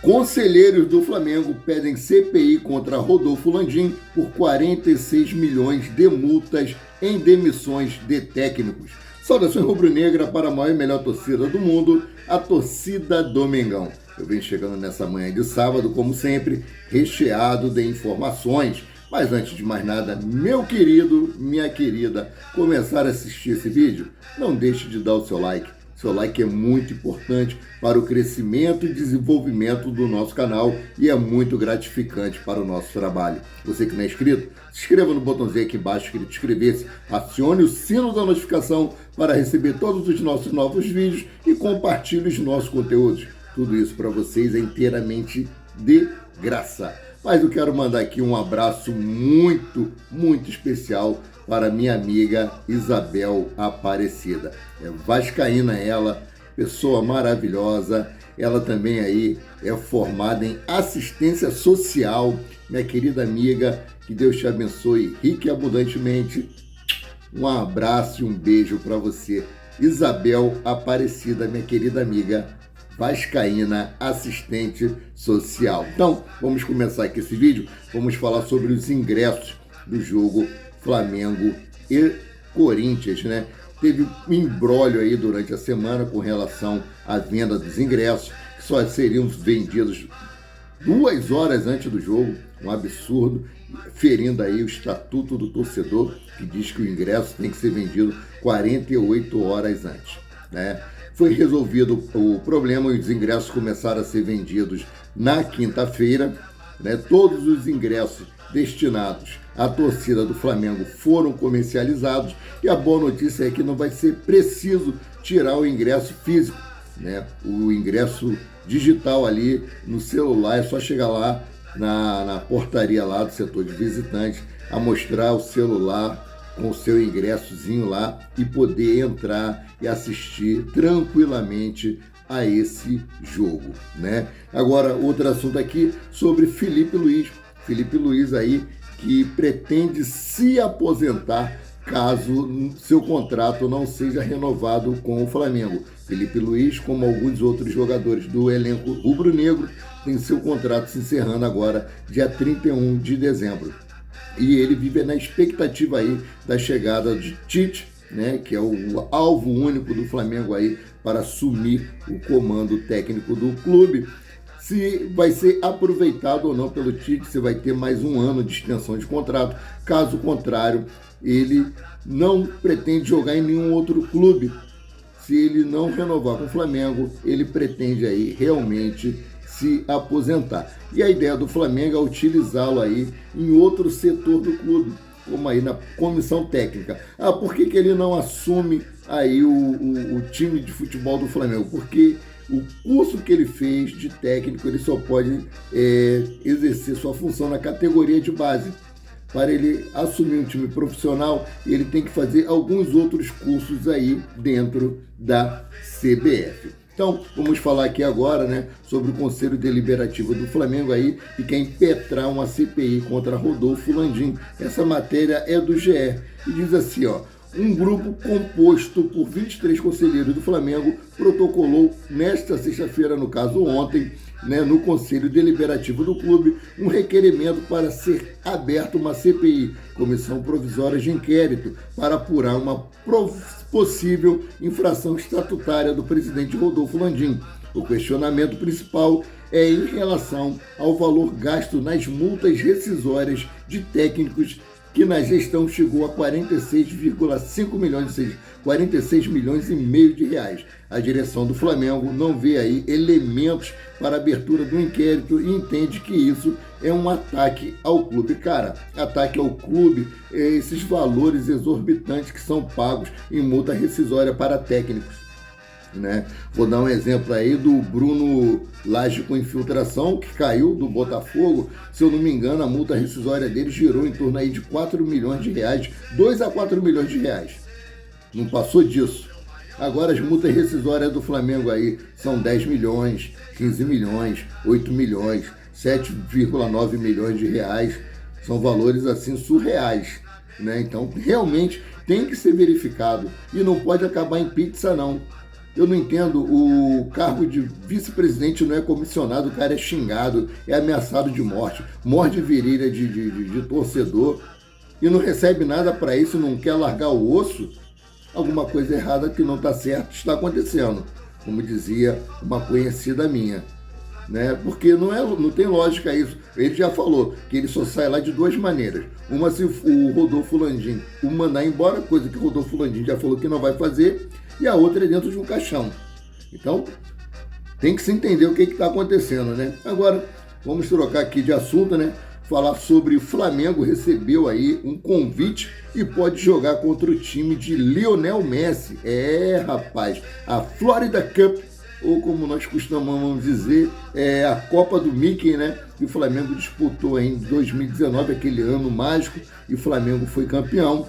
Conselheiros do Flamengo pedem CPI contra Rodolfo Landim por 46 milhões de multas em demissões de técnicos. Saudações rubro-negra para a maior e melhor torcida do mundo, a torcida do Mengão. Eu venho chegando nessa manhã de sábado, como sempre, recheado de informações. Mas antes de mais nada, meu querido, minha querida, começar a assistir esse vídeo, não deixe de dar o seu like. Seu like é muito importante para o crescimento e desenvolvimento do nosso canal e é muito gratificante para o nosso trabalho. Você que não é inscrito, se inscreva no botãozinho aqui embaixo escrito inscrever-se, acione o sino da notificação para receber todos os nossos novos vídeos e compartilhe os nossos conteúdos. Tudo isso para vocês é inteiramente de graça. Mas eu quero mandar aqui um abraço muito especial para minha amiga Isabel Aparecida. É vascaína ela, pessoa maravilhosa. Ela também aí é formada em assistência social. Minha querida amiga, que Deus te abençoe rica e abundantemente. Um abraço e um beijo para você. Isabel Aparecida, minha querida amiga vascaína, assistente social. Então, vamos começar aqui esse vídeo. Vamos falar sobre os ingressos do jogo Flamengo e Corinthians, né? Teve um imbróglio aí durante a semana com relação à venda dos ingressos, que só seriam vendidos 2 horas antes do jogo, um absurdo, ferindo aí o estatuto do torcedor, que diz que o ingresso tem que ser vendido 48 horas antes, né? Foi resolvido o problema e os ingressos começaram a ser vendidos na quinta-feira, né? Todos os ingressos destinados à torcida do Flamengo foram comercializados e a boa notícia é que não vai ser preciso tirar o ingresso físico, né? O ingresso digital ali no celular, é só chegar lá na portaria lá do setor de visitantes, a mostrar o celular com o seu ingressozinho lá e poder entrar e assistir tranquilamente a esse jogo, né? Agora, outro assunto aqui sobre Felipe Luiz. Felipe Luiz aí que pretende se aposentar caso seu contrato não seja renovado com o Flamengo. Felipe Luiz, como alguns outros jogadores do elenco rubro-negro, tem seu contrato se encerrando agora, dia 31 de dezembro. E ele vive na expectativa aí da chegada de Tite, né, que é o alvo único do Flamengo aí para assumir o comando técnico do clube. Se vai ser aproveitado ou não pelo Tite, se vai ter mais um ano de extensão de contrato. Caso contrário, ele não pretende jogar em nenhum outro clube. Se ele não renovar com o Flamengo, ele pretende aí realmente se aposentar. E a ideia do Flamengo é utilizá-lo aí em outro setor do clube, como aí na comissão técnica. Por que ele não assume aí o time de futebol do Flamengo? Porque o curso que ele fez de técnico, ele só pode exercer sua função na categoria de base. Para ele assumir um time profissional, ele tem que fazer alguns outros cursos aí dentro da CBF. Então, vamos falar aqui agora, né, sobre o Conselho Deliberativo do Flamengo aí, que quer impetrar uma CPI contra Rodolfo Landim. Essa matéria é do GE e diz assim, ó: um grupo composto por 23 conselheiros do Flamengo protocolou nesta sexta-feira, no caso ontem, né, no Conselho Deliberativo do clube, um requerimento para ser aberta uma CPI, Comissão Provisória de Inquérito, para apurar uma possível infração estatutária do presidente Rodolfo Landim. O questionamento principal é em relação ao valor gasto nas multas rescisórias de técnicos, que na gestão chegou a 46,5 milhões, ou seja, 46 milhões e meio de reais. A direção do Flamengo não vê aí elementos para a abertura do inquérito e entende que isso é um ataque ao clube. Cara, ataque ao clube é esses valores exorbitantes que são pagos em multa rescisória para técnicos, né? Vou dar um exemplo aí do Bruno Lage com infiltração, que caiu do Botafogo. Se eu não me engano, a multa rescisória dele girou em torno aí de 4 milhões de reais, 2 a 4 milhões de reais. Não passou disso. Agora as multas rescisórias do Flamengo aí são 10 milhões, 15 milhões, 8 milhões, 7,9 milhões de reais. São valores assim surreais, né? Então realmente tem que ser verificado e não pode acabar em pizza não. Eu não entendo, o cargo de vice-presidente não é comissionado, o cara é xingado, é ameaçado de morte, morde virilha de torcedor e não recebe nada para isso, não quer largar o osso. Alguma coisa errada que não está certo está acontecendo, como dizia uma conhecida minha. Né? Porque não tem lógica isso. Ele já falou que ele só sai lá de duas maneiras. Uma, se o Rodolfo Landim o mandar embora, coisa que o Rodolfo Landim já falou que não vai fazer, e a outra é dentro de um caixão. Então, tem que se entender o que está acontecendo, né? Agora, vamos trocar aqui de assunto, né? Falar sobre o Flamengo recebeu aí um convite e pode jogar contra o time de Lionel Messi. Rapaz, a Florida Cup, ou como nós costumamos dizer, é a Copa do Mickey, né? Que o Flamengo disputou em 2019, aquele ano mágico, e o Flamengo foi campeão.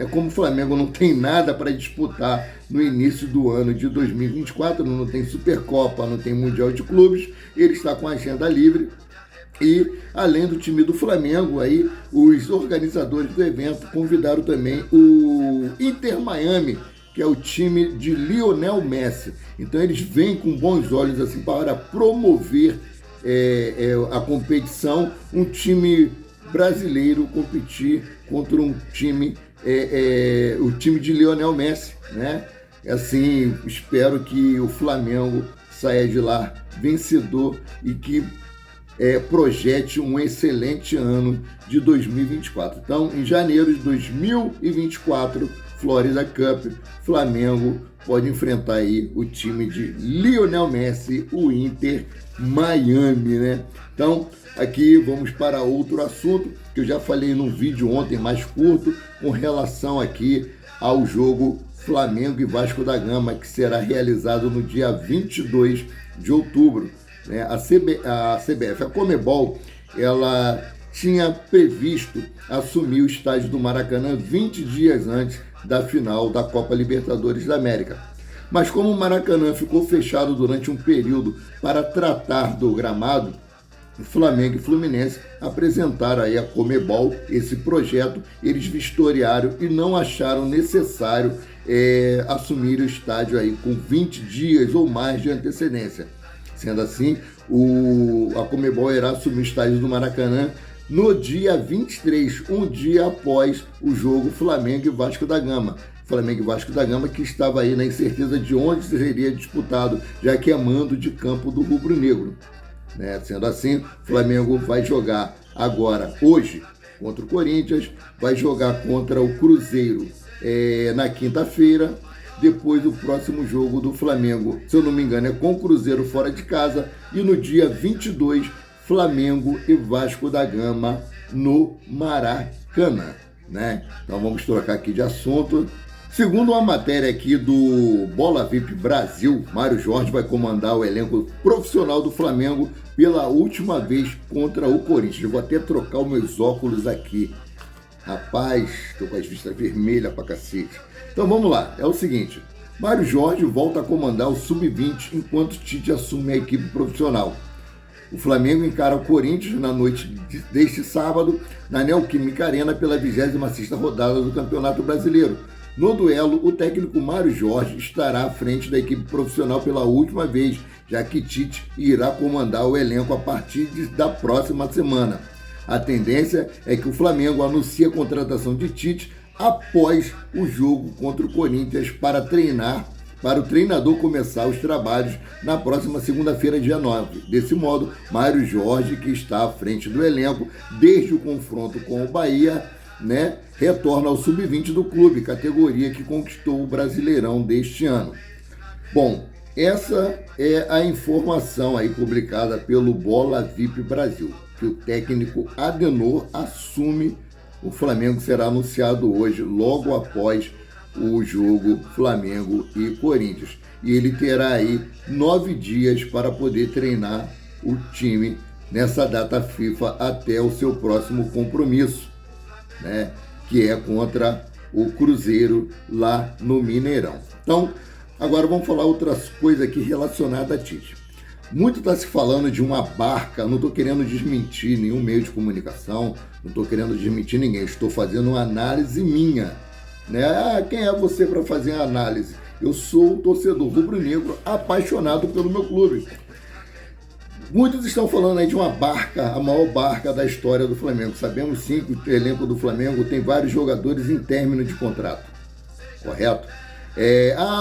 Como o Flamengo não tem nada para disputar no início do ano de 2024, não tem Supercopa, não tem Mundial de Clubes, ele está com a agenda livre. E, além do time do Flamengo, aí, os organizadores do evento convidaram também o Inter Miami, que é o time de Lionel Messi. Então eles vêm com bons olhos assim para promover a competição, um time brasileiro competir contra um time, o time de Lionel Messi, né? Assim, espero que o Flamengo saia de lá vencedor e que projete um excelente ano de 2024. Então, em janeiro de 2024, Florida Cup, Flamengo pode enfrentar aí o time de Lionel Messi, o Inter Miami, né? Então, aqui vamos para outro assunto que eu já falei num vídeo ontem mais curto com relação aqui ao jogo Flamengo e Vasco da Gama, que será realizado no dia 22 de outubro. Né? A CBF, a Conmebol, ela tinha previsto assumir o estádio do Maracanã 20 dias antes da final da Copa Libertadores da América. Mas como o Maracanã ficou fechado durante um período para tratar do gramado, o Flamengo e Fluminense apresentaram aí a Conmebol esse projeto, eles vistoriaram e não acharam necessário assumir o estádio aí com 20 dias ou mais de antecedência. Sendo assim, a Conmebol irá assumir o estádio do Maracanã no dia 23, um dia após o jogo Flamengo e Vasco da Gama. Flamengo e Vasco da Gama que estava aí na incerteza de onde seria disputado, já que é mando de campo do rubro-negro. Né? Sendo assim, o Flamengo vai jogar agora, hoje, contra o Corinthians, vai jogar contra o Cruzeiro na quinta-feira. Depois o próximo jogo do Flamengo, se eu não me engano, é com o Cruzeiro fora de casa. E no dia 22, Flamengo e Vasco da Gama no Maracanã. Né? Então vamos trocar aqui de assunto. Segundo uma matéria aqui do Bola VIP Brasil, Mário Jorge vai comandar o elenco profissional do Flamengo pela última vez contra o Corinthians. Eu vou até trocar os meus óculos aqui. Rapaz, estou com as vistas vermelhas pra cacete. Então vamos lá, é o seguinte. Mário Jorge volta a comandar o Sub-20 enquanto Tite assume a equipe profissional. O Flamengo encara o Corinthians na noite deste sábado na Neoquímica Arena pela 26ª rodada do Campeonato Brasileiro. No duelo, o técnico Mário Jorge estará à frente da equipe profissional pela última vez, já que Tite irá comandar o elenco a partir da próxima semana. A tendência é que o Flamengo anuncie a contratação de Tite após o jogo contra o Corinthians para o treinador começar os trabalhos na próxima segunda-feira, dia 9. Desse modo, Mário Jorge, que está à frente do elenco desde o confronto com o Bahia, né, retorna ao Sub-20 do clube, categoria que conquistou o Brasileirão deste ano. Bom, essa é a informação aí publicada pelo Bola VIP Brasil, que o técnico Adenor assume. O Flamengo será anunciado hoje, logo após o jogo Flamengo e Corinthians. E ele terá aí 9 dias para poder treinar o time nessa data FIFA até o seu próximo compromisso, né, que é contra o Cruzeiro lá no Mineirão. Então, agora vamos falar outras coisas aqui relacionadas a Tite. Muito está se falando de uma barca, não estou querendo desmentir nenhum meio de comunicação, não estou querendo desmentir ninguém, estou fazendo uma análise minha. Né? Quem é você para fazer a análise? Eu sou um torcedor rubro-negro apaixonado pelo meu clube. Muitos estão falando aí de uma barca, a maior barca da história do Flamengo. Sabemos sim que o elenco do Flamengo tem vários jogadores em término de contrato, correto?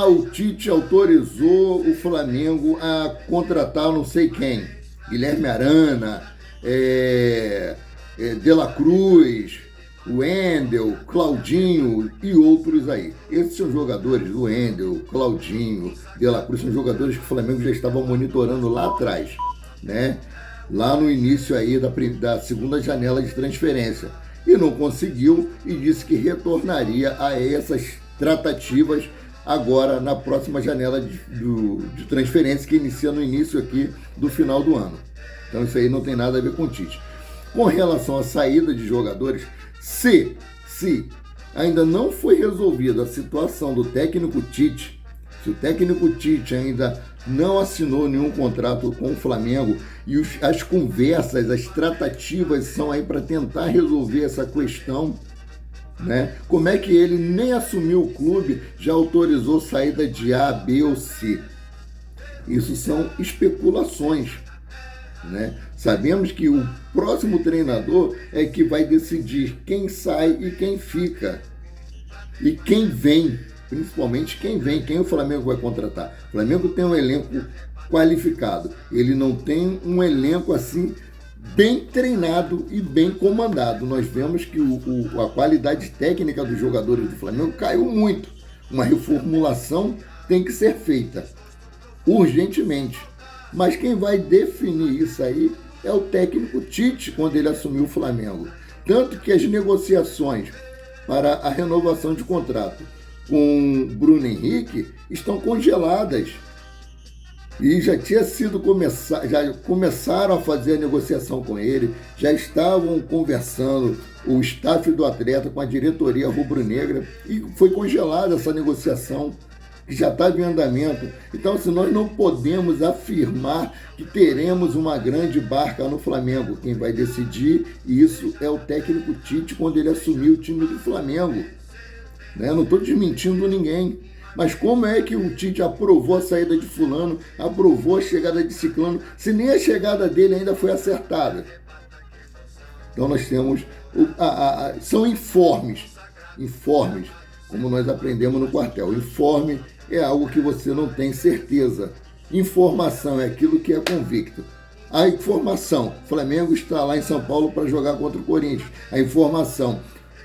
O Tite autorizou o Flamengo a contratar não sei quem, Guilherme Arana, De La Cruz, Wendel, Claudinho e outros aí. Esses são jogadores, o Wendel, Claudinho, De La Cruz, são jogadores que o Flamengo já estava monitorando lá atrás, né? Lá no início aí da segunda janela de transferência. E não conseguiu e disse que retornaria a essas tratativas agora na próxima janela de transferência que inicia no início aqui do final do ano. Então isso aí não tem nada a ver com o Tite. Com relação à saída de jogadores, se ainda não foi resolvida a situação do técnico Tite, se o técnico Tite ainda não assinou nenhum contrato com o Flamengo e as conversas, as tratativas são aí para tentar resolver essa questão, né? Como é que ele nem assumiu o clube, já autorizou saída de A, B ou C? Isso são especulações, né? Sabemos que o próximo treinador é que vai decidir quem sai e quem fica. E quem vem, principalmente quem vem, quem o Flamengo vai contratar. O Flamengo tem um elenco qualificado. Ele não tem um elenco assim bem treinado e bem comandado. Nós vemos que a qualidade técnica dos jogadores do Flamengo caiu muito. Uma reformulação tem que ser feita urgentemente. Mas quem vai definir isso aí é o técnico Tite quando ele assumiu o Flamengo. Tanto que as negociações para a renovação de contrato com Bruno Henrique estão congeladas. E já começaram a fazer a negociação com ele, já estavam conversando o staff do atleta com a diretoria rubro-negra e foi congelada essa negociação, que já está em andamento. Então, se nós não podemos afirmar que teremos uma grande barca no Flamengo, quem vai decidir isso é o técnico Tite quando ele assumir o time do Flamengo. Né? Não estou desmentindo ninguém. Mas como é que o Tite aprovou a saída de fulano, aprovou a chegada de ciclano, se nem a chegada dele ainda foi acertada? Então nós temos, são informes, como nós aprendemos no quartel. Informe é algo que você não tem certeza. Informação é aquilo que é convicto. A informação, Flamengo está lá em São Paulo para jogar contra o Corinthians. A informação,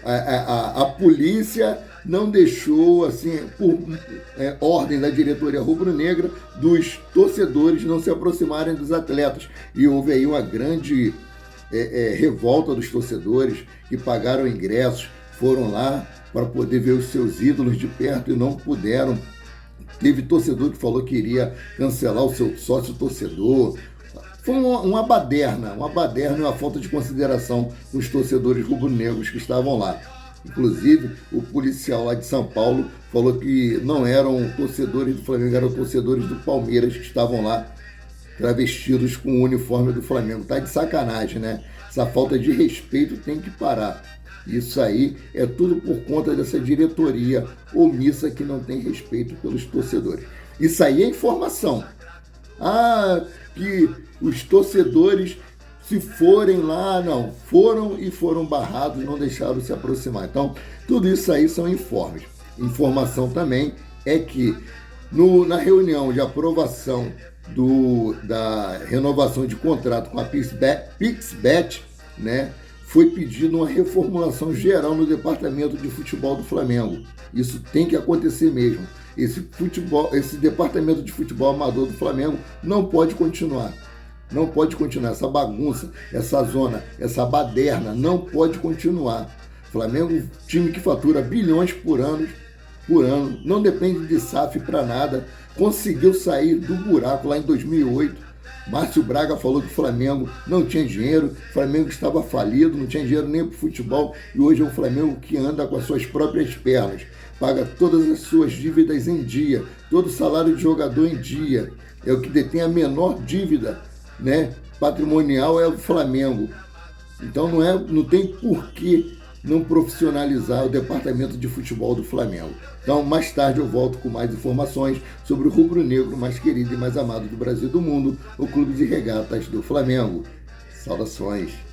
a polícia não deixou, assim, por ordem da diretoria rubro-negra, dos torcedores não se aproximarem dos atletas. E houve aí uma grande revolta dos torcedores que pagaram ingressos, foram lá para poder ver os seus ídolos de perto e não puderam. Teve torcedor que falou que iria cancelar o seu sócio torcedor. Foi uma baderna e uma falta de consideração com os torcedores rubro-negros que estavam lá. Inclusive, o policial lá de São Paulo falou que não eram torcedores do Flamengo, eram torcedores do Palmeiras que estavam lá travestidos com o uniforme do Flamengo. Tá de sacanagem, né? Essa falta de respeito tem que parar. Isso aí é tudo por conta dessa diretoria omissa que não tem respeito pelos torcedores. Isso aí é informação. Que os torcedores, se forem lá, não, foram barrados, não deixaram se aproximar. Então, tudo isso aí são informes. Informação também é que na reunião de aprovação da renovação de contrato com a Pixbet, né, foi pedido uma reformulação geral no departamento de futebol do Flamengo. Isso tem que acontecer mesmo. Esse departamento de futebol amador do Flamengo não pode continuar. Não pode continuar. Essa bagunça, essa zona, essa baderna não pode continuar. Flamengo, time que fatura bilhões por ano, não depende de SAF para nada, conseguiu sair do buraco lá em 2008. Márcio Braga falou que o Flamengo não tinha dinheiro, o Flamengo estava falido, não tinha dinheiro nem para o futebol, e hoje é um Flamengo que anda com as suas próprias pernas, paga todas as suas dívidas em dia, todo o salário de jogador em dia, é o que detém a menor dívida, né, patrimonial é o Flamengo. Então não tem por que não profissionalizar o departamento de futebol do Flamengo. Então, mais tarde eu volto com mais informações sobre o rubro-negro mais querido e mais amado do Brasil e do mundo, o Clube de Regatas do Flamengo. Saudações!